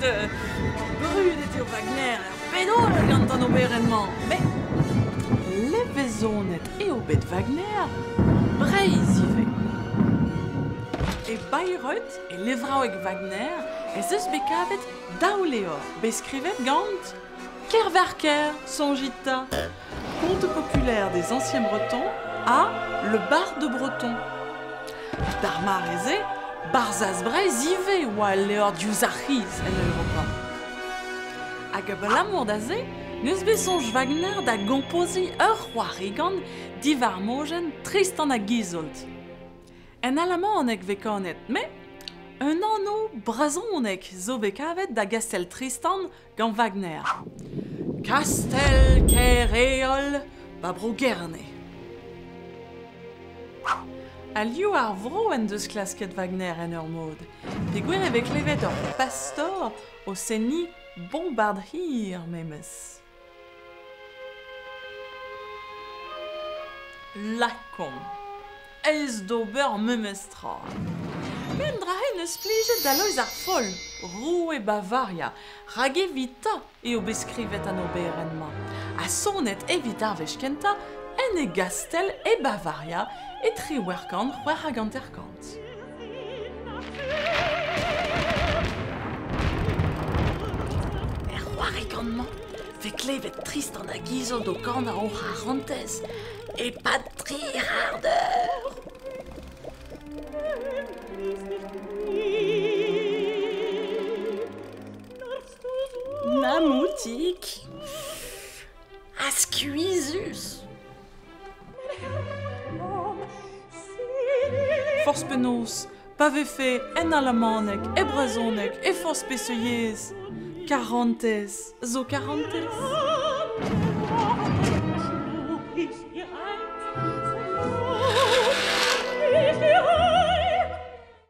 de brudet eo Wagner, pedor gant an oberenman. Mais, levezonet eo bet Wagner, breiz ive. E Bayreuth e levraoueg Wagner, ez eus bekavet daoleor, beskrivet gant Kerverker, Songita, conte populaire des anciens bretons, à le bar de breton. Dar mareze, barzaz breiz ive oa leor diouzarchiz en Europa. Hag abalamour da ze, neus bezonj Wagner da gompozi ur c'hoarigan divar mojen Tristan a Gisolt. En alamaneg vekanet, me un anno brazonek zo bekavet da gastel Tristan gant Wagner. Kastel kereol babro gerne. Alioù ar vro en deus klasket Wagner en ur mod. Pe gwer e vek levet ur pastor o seni bombard hir memes. Lakom. Ez d'ober memes tra. Men drahe neus plijet da loiz ar fol. Roue e Bavaria. Rage vita eo beskrivet an oberenman. A sonet evit ar vechkenta en e gastel e Bavaria e tri werkant c'hwer hag an terkant. Er c'hoarigantman vek levet Tristan a Gisolt o gant a oc'h ar rantez e pad tri ardeur. Namoutik. Ascuisus. Force penos, pavefe, en alamanek, e brazonek, e force pessoyez. Quarantez, zo quarantez.